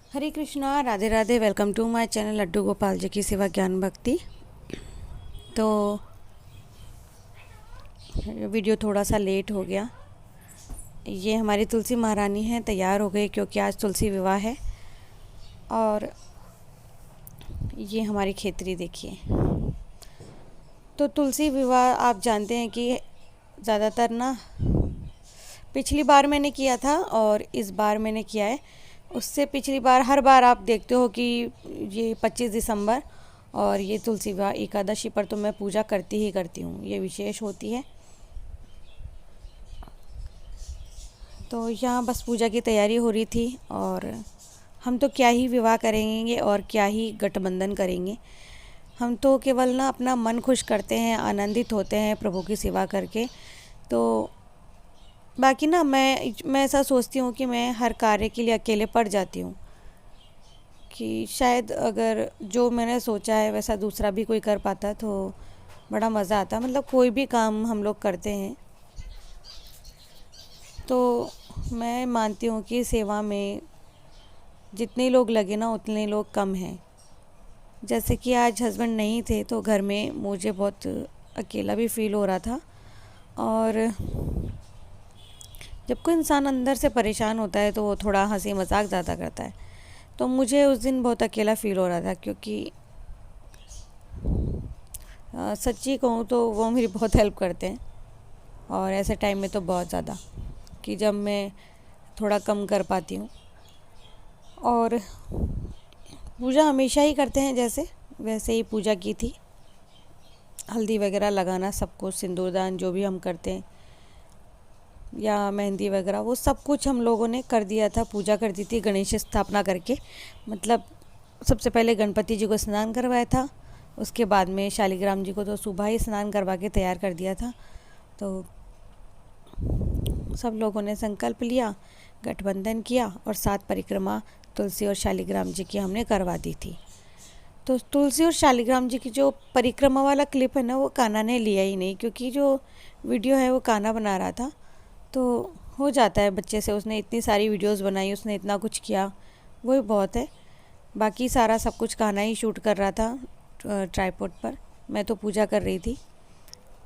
Hare Krishna, Radhe Radhe. Welcome to my channel Laddu Gopal ji की सेवा ज्ञान भक्ति। तो वीडियो थोड़ा सा लेट हो गया। ये हमारी तुलसी महारानी है, तैयार हो गई क्योंकि आज तुलसी विवाह है। और ये हमारी खेतरी देखिए। तो तुलसी विवाह आप जानते हैं कि ज़्यादातर ना पिछली बार मैंने किया था और इस बार मैंने किया है। उससे पिछली बार हर बार आप देखते हो कि ये 25 दिसंबर और ये तुलसी विवाह एकादशी पर तो मैं पूजा करती ही करती हूँ, ये विशेष होती है। तो यहाँ बस पूजा की तैयारी हो रही थी और हम तो क्या ही विवाह करेंगे और क्या ही गठबंधन करेंगे। हम तो केवल ना अपना मन खुश करते हैं, आनंदित होते हैं प्रभु की सेवा करके। तो बाकी ना मैं ऐसा सोचती हूँ कि मैं हर कार्य के लिए अकेले पड़ जाती हूँ, कि शायद अगर जो मैंने सोचा है वैसा दूसरा भी कोई कर पाता तो बड़ा मज़ा आता। मतलब कोई भी काम हम लोग करते हैं तो मैं मानती हूँ कि सेवा में जितने लोग लगे ना उतने लोग कम हैं। जैसे कि आज हस्बैंड नहीं थे तो घर में मुझे बहुत अकेला भी फील हो रहा था। और जब कोई इंसान अंदर से परेशान होता है तो वो थोड़ा हंसी मजाक ज़्यादा करता है। तो मुझे उस दिन बहुत अकेला फ़ील हो रहा था, क्योंकि सच्ची कहूँ तो वो मेरी बहुत हेल्प करते हैं। और ऐसे टाइम में तो बहुत ज़्यादा, कि जब मैं थोड़ा कम कर पाती हूँ। और पूजा हमेशा ही करते हैं, जैसे वैसे ही पूजा की थी। हल्दी वगैरह लगाना, सबको सिंदूरदान जो भी हम करते हैं, या मेहंदी वगैरह, वो सब कुछ हम लोगों ने कर दिया था। पूजा कर दी थी गणेश स्थापना करके। मतलब सबसे पहले गणपति जी को स्नान करवाया था, उसके बाद में शालिग्राम जी को तो सुबह ही स्नान करवा के तैयार कर दिया था। तो सब लोगों ने संकल्प लिया, गठबंधन किया और 7 परिक्रमा तुलसी और शालिग्राम जी की हमने करवा दी थी। तो तुलसी और शालिग्राम जी की जो परिक्रमा वाला क्लिप है ना, वो कान्हा ने लिया ही नहीं, क्योंकि जो वीडियो है वो कान्हा बना रहा था। तो हो जाता है बच्चे से, उसने इतनी सारी वीडियोस बनाई, उसने इतना कुछ किया, वही बहुत है। बाकी सारा सब कुछ कान्हा ही शूट कर रहा था ट्राइपॉड पर। मैं तो पूजा कर रही थी।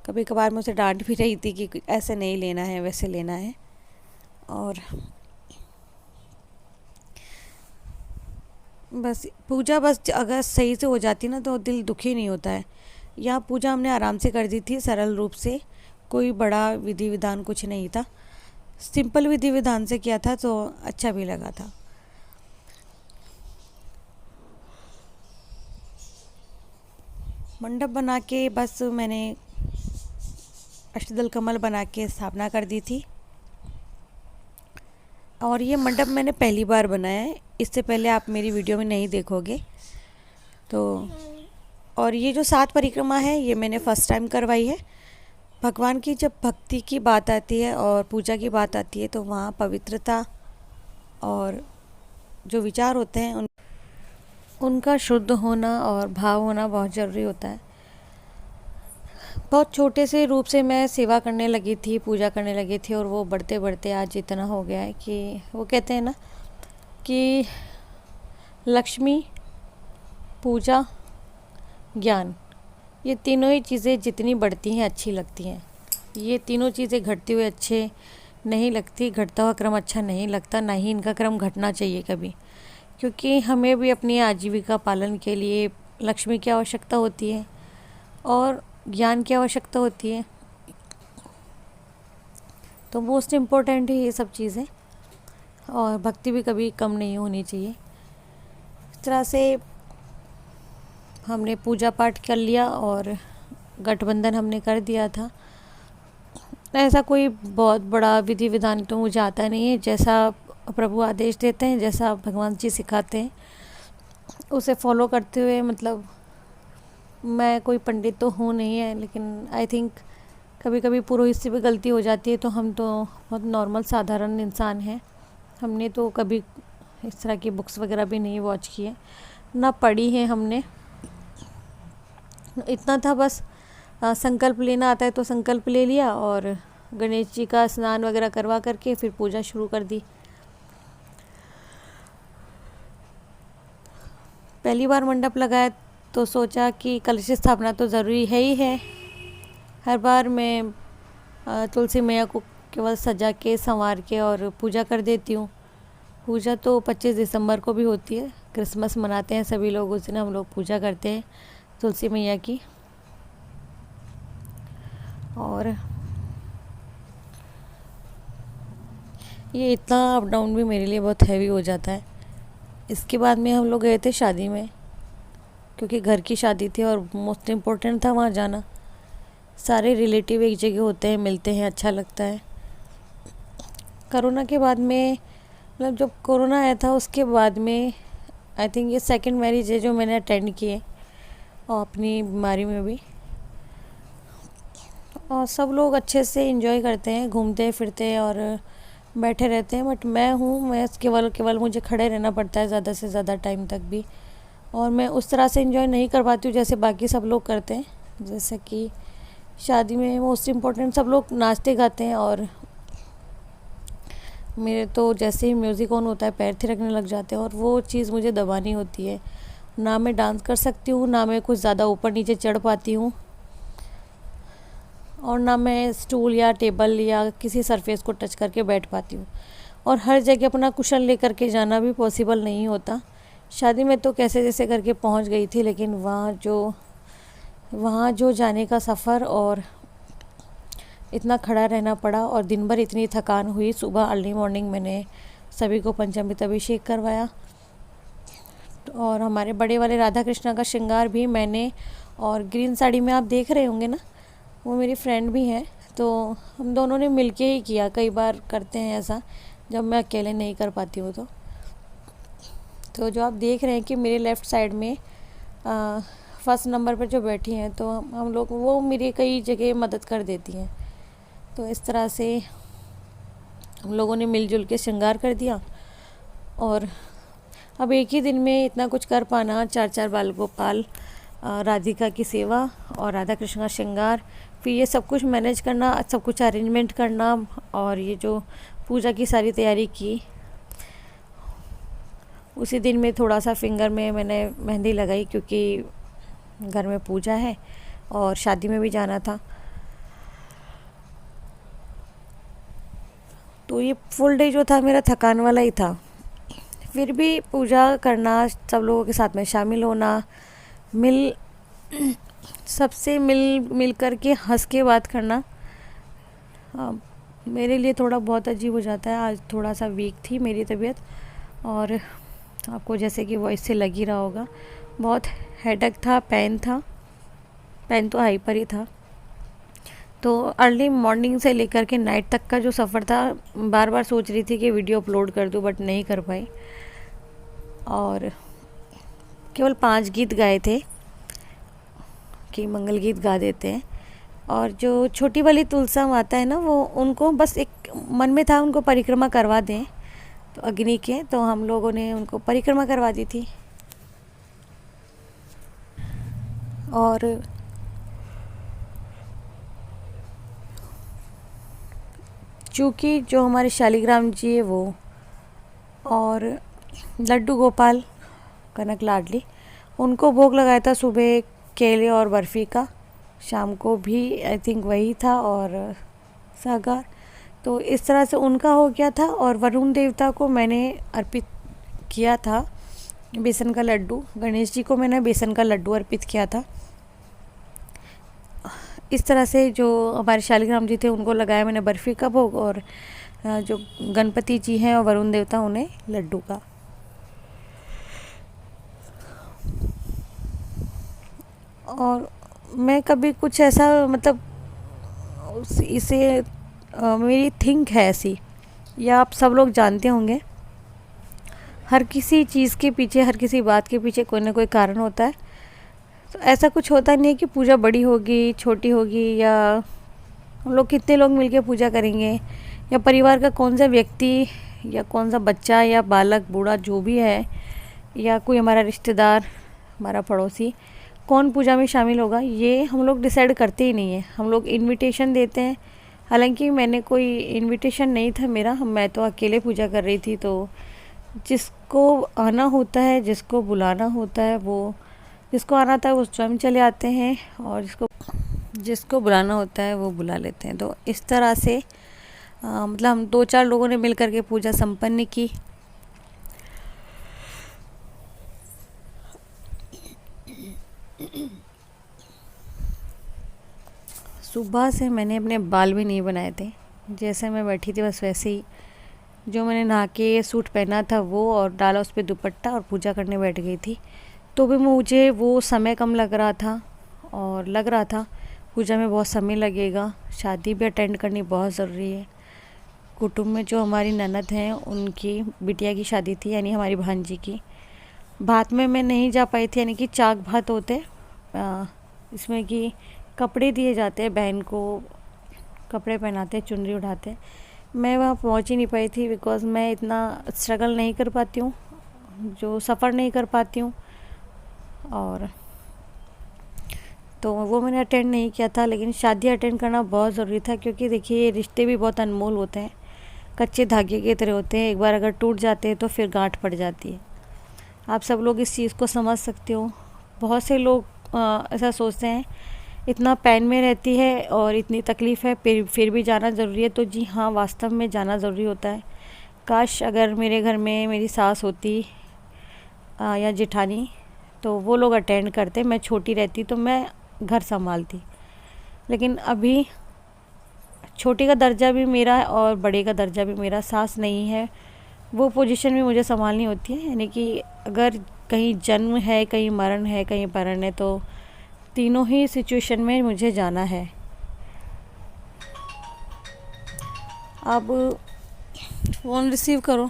कभी कभार मैं उसे डांट भी रही थी कि ऐसे नहीं लेना है, वैसे लेना है। और बस पूजा बस अगर सही से हो जाती ना तो दिल दुखी नहीं होता है। यहाँ पूजा हमने आराम से कर दी थी, सरल रूप से। कोई बड़ा विधि विधान कुछ नहीं था, सिंपल विधि विधान से किया था, तो अच्छा भी लगा था। मंडप बना के बस मैंने अष्टदल कमल बना के स्थापना कर दी थी। और ये मंडप मैंने पहली बार बनाया है, इससे पहले आप मेरी वीडियो में नहीं देखोगे। तो और ये जो 7 परिक्रमा है ये मैंने फ़र्स्ट टाइम करवाई है। भगवान की जब भक्ति की बात आती है और पूजा की बात आती है तो वहाँ पवित्रता और जो विचार होते हैं उनका शुद्ध होना और भाव होना बहुत ज़रूरी होता है। बहुत छोटे से रूप से मैं सेवा करने लगी थी, पूजा करने लगी थी, और वो बढ़ते बढ़ते आज इतना हो गया है कि वो कहते हैं ना कि लक्ष्मी, पूजा, ज्ञान, ये तीनों ही चीज़ें जितनी बढ़ती हैं अच्छी लगती हैं। ये तीनों चीज़ें घटते हुए अच्छे नहीं लगती, घटता हुआ क्रम अच्छा नहीं लगता, ना ही इनका क्रम घटना चाहिए कभी। क्योंकि हमें भी अपनी आजीविका पालन के लिए लक्ष्मी की आवश्यकता होती है और ज्ञान की आवश्यकता होती है। तो मोस्ट इम्पोर्टेंट है ये सब चीज़ें, और भक्ति भी कभी कम नहीं होनी चाहिए। इस तरह से हमने पूजा पाठ कर लिया और गठबंधन हमने कर दिया था। ऐसा कोई बहुत बड़ा विधि विधान तो मुझे आता नहीं है। जैसा प्रभु आदेश देते हैं, जैसा भगवान जी सिखाते हैं, उसे फॉलो करते हुए, मतलब मैं कोई पंडित तो हूँ नहीं है, लेकिन आई थिंक कभी कभी पुरोहित से भी गलती हो जाती है। तो हम तो बहुत नॉर्मल साधारण इंसान हैं। हमने तो कभी इस तरह की बुक्स वगैरह भी नहीं वॉच की है, ना पढ़ी है हमने। इतना था बस, संकल्प लेना आता है तो संकल्प ले लिया और गणेश जी का स्नान वगैरह करवा करके फिर पूजा शुरू कर दी। पहली बार मंडप लगाया तो सोचा कि कलश स्थापना तो ज़रूरी है ही है। हर बार मैं तुलसी मैया को केवल सजा के संवार के और पूजा कर देती हूँ। पूजा तो 25 दिसंबर को भी होती है, क्रिसमस मनाते हैं सभी लोग, उस दिन हम लोग पूजा करते हैं तुलसी मैया की। और ये इतना अप डाउन भी मेरे लिए बहुत हैवी हो जाता है। इसके बाद में हम लोग गए थे शादी में, क्योंकि घर की शादी थी और मोस्ट इम्पोर्टेंट था वहाँ जाना। सारे रिलेटिव एक जगह होते हैं, मिलते हैं, अच्छा लगता है। कोरोना के बाद में, मतलब जब कोरोना आया था उसके बाद में, आई थिंक ये सेकंड मैरिज है जो मैंने अटेंड की है, और अपनी बीमारी में भी। और सब लोग अच्छे से एंजॉय करते हैं, घूमते फिरते और बैठे रहते हैं। बट मैं केवल मुझे खड़े रहना पड़ता है ज़्यादा से ज़्यादा टाइम तक भी, और मैं उस तरह से एंजॉय नहीं कर पाती हूँ जैसे बाकी सब लोग करते हैं। जैसे कि शादी में मोस्ट इम्पोर्टेंट सब लोग नाचते गाते हैं, और मेरे तो जैसे ही म्यूज़िक ऑन होता है पैर थिरकने लग जाते हैं, और वो चीज़ मुझे दबानी होती है। ना मैं डांस कर सकती हूँ, ना मैं कुछ ज़्यादा ऊपर नीचे चढ़ पाती हूँ, और ना मैं स्टूल या टेबल या किसी सरफेस को टच करके बैठ पाती हूँ। और हर जगह अपना कुशन लेकर के जाना भी पॉसिबल नहीं होता। शादी में तो कैसे जैसे करके पहुँच गई थी, लेकिन वहाँ जो जाने का सफ़र और इतना खड़ा रहना पड़ा, और दिन भर इतनी थकान हुई। सुबह अर्ली मॉर्निंग मैंने सभी को पंचामृत अभिषेक करवाया, और हमारे बड़े वाले राधा कृष्णा का श्रृंगार भी मैंने, और ग्रीन साड़ी में आप देख रहे होंगे ना, वो मेरी फ्रेंड भी हैं, तो हम दोनों ने मिलके ही किया। कई बार करते हैं ऐसा जब मैं अकेले नहीं कर पाती हूँ तो जो आप देख रहे हैं कि मेरे लेफ़्ट साइड में फर्स्ट नंबर पर जो बैठी हैं, तो हम लोग, वो मेरी कई जगह मदद कर देती हैं। तो इस तरह से हम लोगों ने मिलजुल के श्रृंगार कर दिया। और अब एक ही दिन में इतना कुछ कर पाना, 4 बाल गोपाल, राधिका की सेवा और राधा कृष्ण का श्रृंगार, फिर ये सब कुछ मैनेज करना, सब कुछ अरेंजमेंट करना, और ये जो पूजा की सारी तैयारी की। उसी दिन में थोड़ा सा फिंगर में मैंने मेहंदी लगाई, क्योंकि घर में पूजा है और शादी में भी जाना था। तो ये फुल डे जो था मेरा थकान वाला ही था। फिर भी पूजा करना, सब लोगों के साथ में शामिल होना, सबसे मिल कर के हंस के बात करना, मेरे लिए थोड़ा बहुत अजीब हो जाता है। आज थोड़ा सा वीक थी मेरी तबीयत, और आपको जैसे कि वॉइस से लग ही रहा होगा, बहुत हेडेक था, पेन तो हाइपर ही था। तो अर्ली मॉर्निंग से लेकर के नाइट तक का जो सफ़र था, बार बार सोच रही थी कि वीडियो अपलोड कर दूं, बट नहीं कर पाई। और केवल 5 गीत गाए थे कि मंगल गीत गा देते हैं। और जो छोटी वाली तुलसा माता है ना, वो उनको बस एक मन में था उनको परिक्रमा करवा दें, तो अग्नि के, तो हम लोगों ने उनको परिक्रमा करवा दी थी। और चूँकि जो हमारे शालिग्राम जी है वो, और लड्डू गोपाल कनक लाडली, उनको भोग लगाया था सुबह केले और बर्फ़ी का, शाम को भी आई थिंक वही था, और सागर। तो इस तरह से उनका हो गया था। और वरुण देवता को मैंने अर्पित किया था बेसन का लड्डू। गणेश जी को मैंने बेसन का लड्डू अर्पित किया था। इस तरह से जो हमारे शालिग्राम जी थे उनको लगाया मैंने बर्फ़ी का भोग, और जो गणपति जी हैं और वरुण देवता, उन्हें लड्डू का। और मैं कभी कुछ ऐसा, मतलब इसे मेरी थिंक है ऐसी, या आप सब लोग जानते होंगे, हर किसी चीज़ के पीछे, हर किसी बात के पीछे कोई ना कोई कारण होता है। तो ऐसा कुछ होता नहीं है कि पूजा बड़ी होगी, छोटी होगी, या हम लोग कितने लोग मिलके पूजा करेंगे, या परिवार का कौन सा व्यक्ति या कौन सा बच्चा या बालक, बूढ़ा जो भी है, या कोई हमारा रिश्तेदार, हमारा पड़ोसी, कौन पूजा में शामिल होगा, ये हम लोग डिसाइड करते ही नहीं है। हम लोग इनविटेशन देते हैं। हालांकि मैंने कोई इनविटेशन नहीं था मेरा, मैं तो अकेले पूजा कर रही थी, तो जिसको आना होता है, जिसको बुलाना होता है, वो जिसको आना था वो स्वयं चले आते हैं, और जिसको जिसको बुलाना होता है वो बुला लेते हैं। तो इस तरह से मतलब हम 2-4 लोगों ने मिल कर के पूजा संपन्न की। सुबह से मैंने अपने बाल भी नहीं बनाए थे, जैसे मैं बैठी थी बस वैसे ही, जो मैंने नहा के सूट पहना था वो और डाला उस पर दुपट्टा और पूजा करने बैठ गई थी। तो भी मुझे वो समय कम लग रहा था, और लग रहा था पूजा में बहुत समय लगेगा, शादी भी अटेंड करनी बहुत ज़रूरी है। कुटुंब में जो हमारी ननद हैं उनकी बिटिया की शादी थी, यानी हमारी भांजी की। भात में मैं नहीं जा पाई थी, यानी कि चाक भात होते इसमें कि कपड़े दिए जाते हैं, बहन को कपड़े पहनाते हैं, चुनरी उठाते हैं। मैं वहाँ पहुँच ही नहीं पाई थी, बिकॉज़ मैं इतना स्ट्रगल नहीं कर पाती हूँ, जो सफ़र नहीं कर पाती हूँ, और तो वो मैंने अटेंड नहीं किया था। लेकिन शादी अटेंड करना बहुत ज़रूरी था, क्योंकि देखिए ये रिश्ते भी बहुत अनमोल होते हैं, कच्चे धागे की तरह होते हैं। एक बार अगर टूट जाते हैं तो फिर गांठ पड़ जाती है। आप सब लोग इस चीज़ को समझ सकते हो। बहुत से लोग ऐसा सोचते हैं, इतना पेन में रहती है और इतनी तकलीफ़ है, फिर भी जाना ज़रूरी है। तो जी हाँ, वास्तव में जाना ज़रूरी होता है। काश अगर मेरे घर में मेरी सास होती या जेठानी, तो वो लोग अटेंड करते। मैं छोटी रहती तो मैं घर संभालती, लेकिन अभी छोटी का दर्जा भी मेरा और बड़े का दर्जा भी मेरा। सास नहीं है, वो पोजीशन भी मुझे संभालनी होती है, यानी कि अगर कहीं जन्म है, कहीं मरण है, कहीं परण है, तो तीनों ही सिचुएशन में मुझे जाना है। अब फ़ोन रिसीव करो।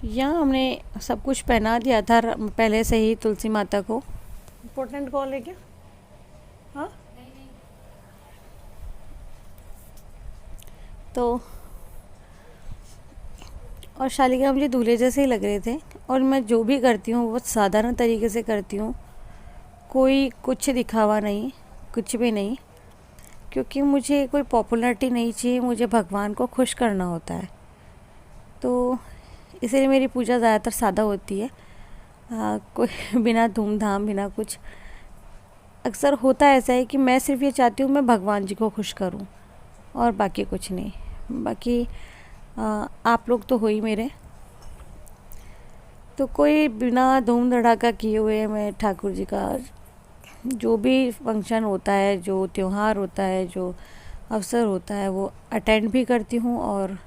यहाँ हमने सब कुछ पहना दिया था पहले से ही तुलसी माता को। इम्पोर्टेंट कॉल है क्या? हाँ, तो और शालिग्राम मुझे दूल्हे जैसे ही लग रहे थे। और मैं जो भी करती हूँ बहुत साधारण तरीके से करती हूँ, कोई कुछ दिखावा नहीं, कुछ भी नहीं, क्योंकि मुझे कोई पॉपुलैरिटी नहीं चाहिए, मुझे भगवान को खुश करना होता है। तो इसलिए मेरी पूजा ज़्यादातर सादा होती है, कोई बिना धूमधाम, बिना कुछ। अक्सर होता ऐसा है कि मैं सिर्फ ये चाहती हूँ मैं भगवान जी को खुश करूँ, और बाकी कुछ नहीं। बाकी आप लोग तो हो ही मेरे, तो कोई बिना धूम धड़ाका किए हुए मैं ठाकुर जी का जो भी फंक्शन होता है, जो त्यौहार होता है, जो अवसर होता है, वो अटेंड भी करती हूँ और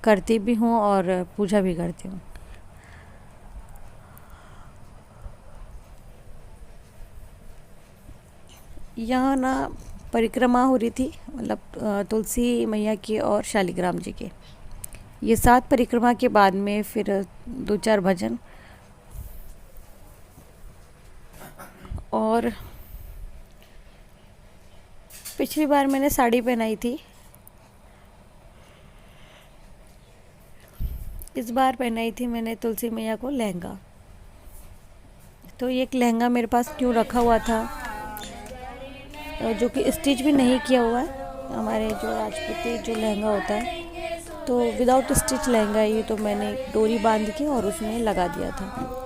करती भी हूँ और पूजा भी करती हूँ। यहाँ ना परिक्रमा हो रही थी, मतलब तुलसी मैया की और शालिग्राम जी की। ये 7 परिक्रमा के बाद में फिर 2-4 भजन, और पिछली बार मैंने साड़ी पहनाई थी, इस बार पहनाई थी मैंने तुलसी मैया को लहंगा। तो ये एक लहंगा मेरे पास क्यों रखा हुआ था, जो कि स्टिच भी नहीं किया हुआ है। हमारे जो राजपूती जो लहंगा होता है, तो विदाउट स्टिच लहंगा ही, तो मैंने डोरी बांध के और उसमें लगा दिया था।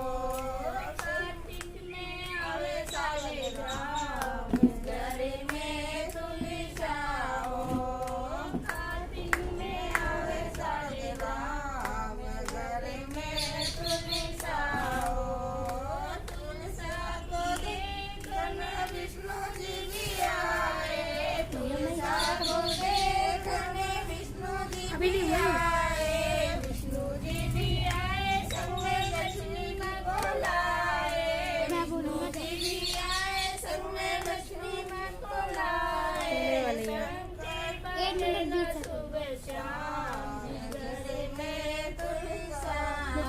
अभी नहीं हुआ। मैं बोलूँगा तो। एक मिनट मैं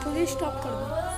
खुद ही स्टॉप कर दूँ।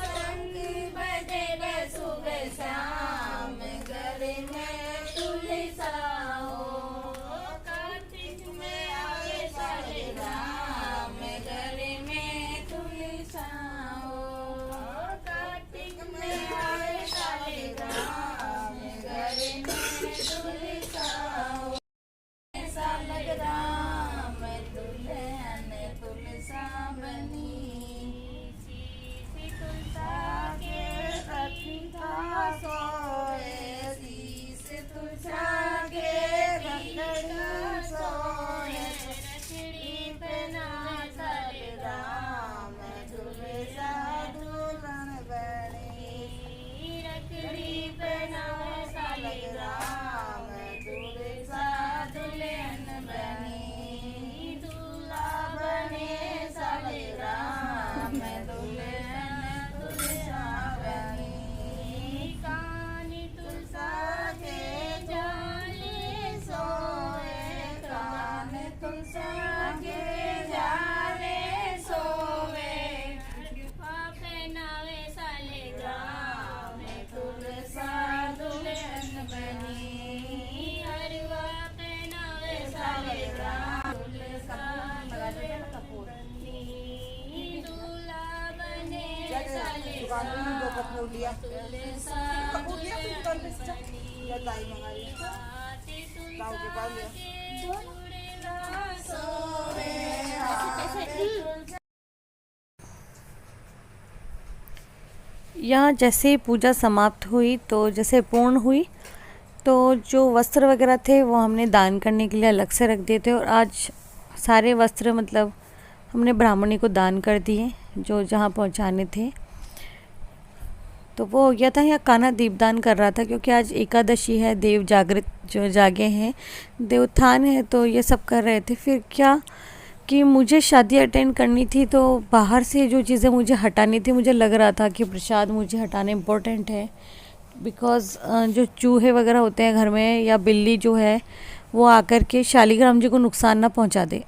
यहाँ जैसे ही पूजा समाप्त हुई तो जैसे पूर्ण हुई तो जो वस्त्र वगैरह थे वो हमने दान करने के लिए अलग से रख दिए थे और आज सारे वस्त्र मतलब हमने ब्राह्मणी को दान कर दिए जो जहाँ पहुँचाने थे। तो वो हो गया था। यहाँ कान्हा दीपदान कर रहा था क्योंकि आज एकादशी है, देव जागृत जो जागे हैं, देवोत्थान है, तो ये सब कर रहे थे। फिर क्या कि मुझे शादी अटेंड करनी थी तो बाहर से जो चीज़ें मुझे हटानी थी, मुझे लग रहा था कि प्रसाद मुझे हटाना इम्पोर्टेंट है बिकॉज़ जो चूहे वगैरह होते हैं घर में या बिल्ली जो है वो आकर के शालिग्राम जी को नुकसान ना पहुंचा दे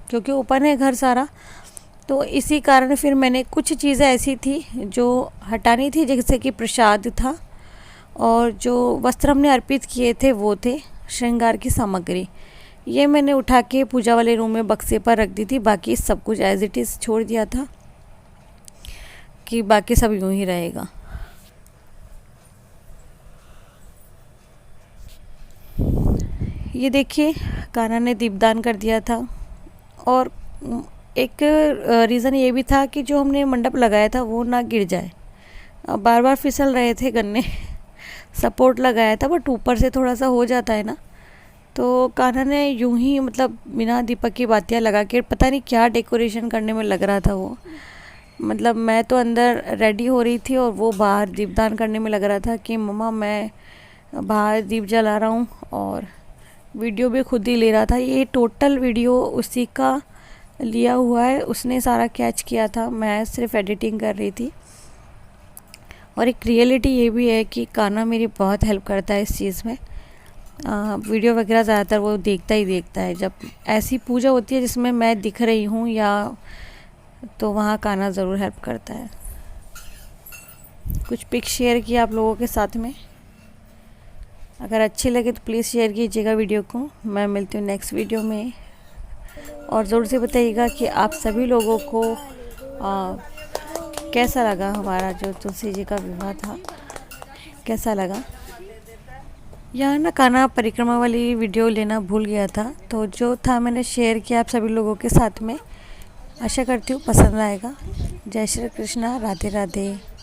क्योंकि ओपन है घर सारा। तो इसी कारण फिर मैंने कुछ चीज़ें ऐसी थी जो हटानी थी, जैसे कि प्रसाद था और जो वस्त्र हमने अर्पित किए थे वो थे श्रृंगार की सामग्री। ये मैंने उठा के पूजा वाले रूम में बक्से पर रख दी थी, बाकी सब कुछ एज इट इज़ छोड़ दिया था कि बाकी सब यूं ही रहेगा। ये देखिए कान्हा ने दीपदान कर दिया था और एक रीज़न ये भी था कि जो हमने मंडप लगाया था वो ना गिर जाए। बार बार फिसल रहे थे गन्ने सपोर्ट लगाया था बट ऊपर से थोड़ा सा हो जाता है ना, तो कान्हा ने यूं ही मतलब बिना दीपक की बातियाँ लगा के पता नहीं क्या डेकोरेशन करने में लग रहा था वो। मतलब मैं तो अंदर रेडी हो रही थी और वो बाहर दीपदान करने में लग रहा था कि मम्मा मैं बाहर दीप जला रहा हूँ, और वीडियो भी खुद ही ले रहा था। ये टोटल वीडियो उसी का लिया हुआ है, उसने सारा कैच किया था, मैं सिर्फ एडिटिंग कर रही थी। और एक रियलिटी ये भी है कि कान्हा मेरी बहुत हेल्प करता है इस चीज़ में। वीडियो वगैरह ज़्यादातर वो देखता ही देखता है। जब ऐसी पूजा होती है जिसमें मैं दिख रही हूँ या तो वहाँ कान्हा ज़रूर हेल्प करता है। कुछ पिक शेयर किया आप लोगों के साथ में, अगर अच्छी लगे तो प्लीज़ शेयर कीजिएगा वीडियो को। मैं मिलती हूँ नेक्स्ट वीडियो में, और ज़रूर से बताइएगा कि आप सभी लोगों को कैसा लगा हमारा जो तुलसी जी का विवाह था, कैसा लगा। यहाँ ना कान्हा परिक्रमा वाली वीडियो लेना भूल गया था, तो जो था मैंने शेयर किया आप सभी लोगों के साथ में। आशा करती हूँ पसंद आएगा। जय श्री कृष्णा, राधे राधे।